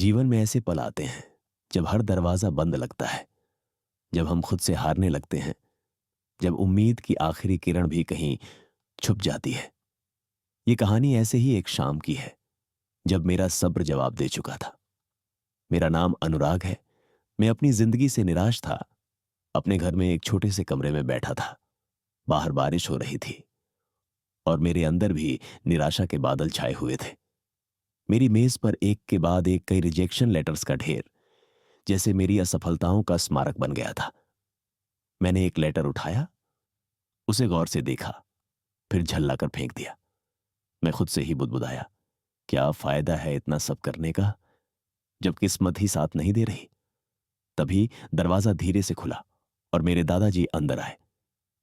जीवन में ऐसे पल आते हैं जब हर दरवाजा बंद लगता है, जब हम खुद से हारने लगते हैं, जब उम्मीद की आखिरी किरण भी कहीं छुप जाती है। ये कहानी ऐसे ही एक शाम की है जब मेरा सब्र जवाब दे चुका था। मेरा नाम अनुराग है। मैं अपनी जिंदगी से निराश था। अपने घर में एक छोटे से कमरे में बैठा था। बाहर बारिश हो रही थी और मेरे अंदर भी निराशा के बादल छाए हुए थे। मेरी मेज पर एक के बाद एक कई रिजेक्शन लेटर्स का ढेर, जैसे मेरी असफलताओं का स्मारक बन गया था। मैंने एक लेटर उठाया, उसे गौर से देखा, फिर झल्लाकर फेंक दिया। मैं खुद से ही बुदबुदाया, क्या फायदा है इतना सब करने का जब किस्मत ही साथ नहीं दे रही। तभी दरवाजा धीरे से खुला और मेरे दादाजी अंदर आए।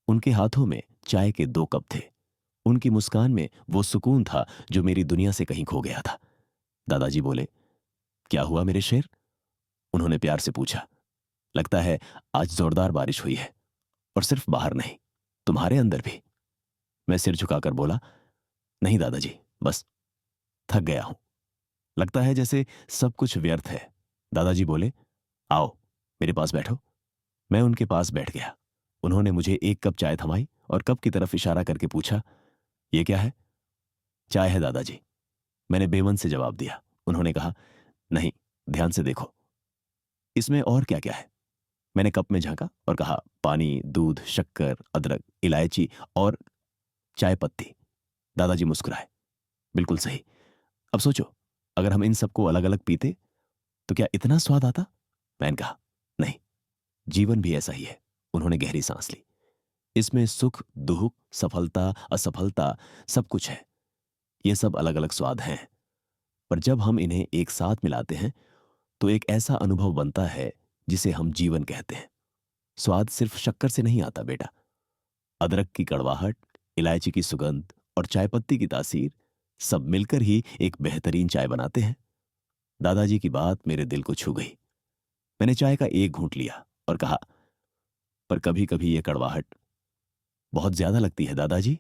उनके हाथों में चाय के 2 कप थे। उनकी मुस्कान में वो सुकून था जो मेरी दुनिया से कहीं खो गया था। दादाजी बोले, क्या हुआ मेरे शेर? उन्होंने प्यार से पूछा। लगता है आज जोरदार बारिश हुई है, और सिर्फ बाहर नहीं, तुम्हारे अंदर भी। मैं सिर झुकाकर बोला, नहीं दादाजी, बस थक गया हूं। लगता है जैसे सब कुछ व्यर्थ है। दादाजी बोले, आओ मेरे पास बैठो। मैं उनके पास बैठ गया। उन्होंने मुझे एक कप चाय थमाई और कप की तरफ इशारा करके पूछा, यह क्या है? चाय है दादाजी, मैंने बेमन से जवाब दिया। उन्होंने कहा, नहीं, ध्यान से देखो, इसमें और क्या क्या है? मैंने कप में झांका और कहा, पानी, दूध, शक्कर, अदरक, इलायची और चाय पत्ती। दादाजी मुस्कुराए, बिल्कुल सही। अब सोचो, अगर हम इन सबको अलग अलग पीते तो क्या इतना स्वाद आता? मैंने कहा, नहीं, जीवन भी ऐसा ही है। उन्होंने गहरी सांस ली। इसमें सुख, दुख, सफलता, असफलता, सब कुछ है। ये सब अलग अलग स्वाद हैं, पर जब हम इन्हें एक साथ मिलाते हैं तो एक ऐसा अनुभव बनता है जिसे हम जीवन कहते हैं। स्वाद सिर्फ शक्कर से नहीं आता बेटा। अदरक की कड़वाहट, इलायची की सुगंध और चाय पत्ती की तासीर, सब मिलकर ही एक बेहतरीन चाय बनाते हैं। दादाजी की बात मेरे दिल को छू गई। मैंने चाय का एक घूंट लिया और कहा, पर कभी कभी यह कड़वाहट बहुत ज्यादा लगती है दादाजी।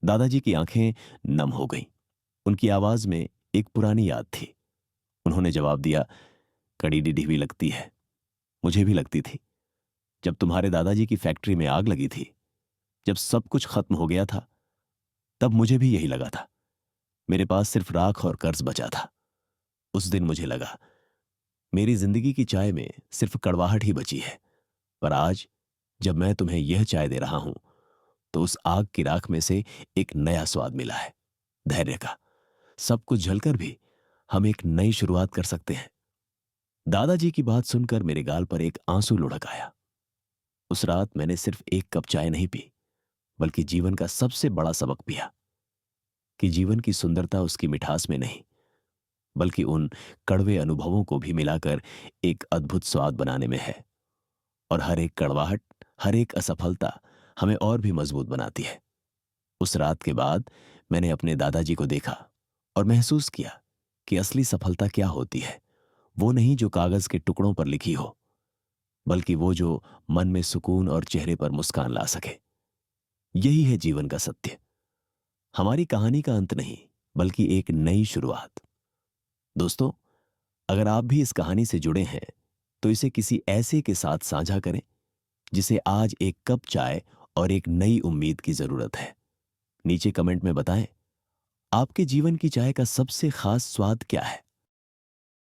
दादाजी की आंखें नम हो गईं। उनकी आवाज में एक पुरानी याद थी। उन्होंने जवाब दिया, कड़ी डिढ़ी भी लगती है। मुझे भी लगती थी। जब तुम्हारे दादाजी की फैक्ट्री में आग लगी थी, जब सब कुछ खत्म हो गया था, तब मुझे भी यही लगा था। मेरे पास सिर्फ राख और कर्ज बचा था। उस दिन मुझे लगा, मेरी जिंदगी की चाय में सिर्फ कड़वाहट ही बची है। पर आज जब मैं तुम्हें यह चाय दे रहा हूं, तो उस आग की राख में से एक नया स्वाद मिला है, धैर्य का। सब कुछ झलकर भी हम एक नई शुरुआत कर सकते हैं। दादाजी की बात सुनकर मेरे गाल पर एक आंसू लुढ़क आया। उस रात मैंने सिर्फ एक कप चाय नहीं पी, बल्कि जीवन का सबसे बड़ा सबक पिया, कि जीवन की सुंदरता उसकी मिठास में नहीं, बल्कि उन कड़वे अनुभवों को भी मिलाकर एक अद्भुत स्वाद बनाने में है। और हर एक कड़वाहट, हर एक असफलता हमें और भी मजबूत बनाती है। उस रात के बाद मैंने अपने दादाजी को देखा और महसूस किया कि असली सफलता क्या होती है। वो नहीं जो कागज के टुकड़ों पर लिखी हो, बल्कि वो जो मन में सुकून और चेहरे पर मुस्कान ला सके। यही है जीवन का सत्य। हमारी कहानी का अंत नहीं, बल्कि एक नई शुरुआत। दोस्तों, अगर आप भी इस कहानी से जुड़े हैं तो इसे किसी ऐसे के साथ साझा करें जिसे आज एक कप चाय और एक नई उम्मीद की जरूरत है। नीचे कमेंट में बताएं, आपके जीवन की चाय का सबसे खास स्वाद क्या है।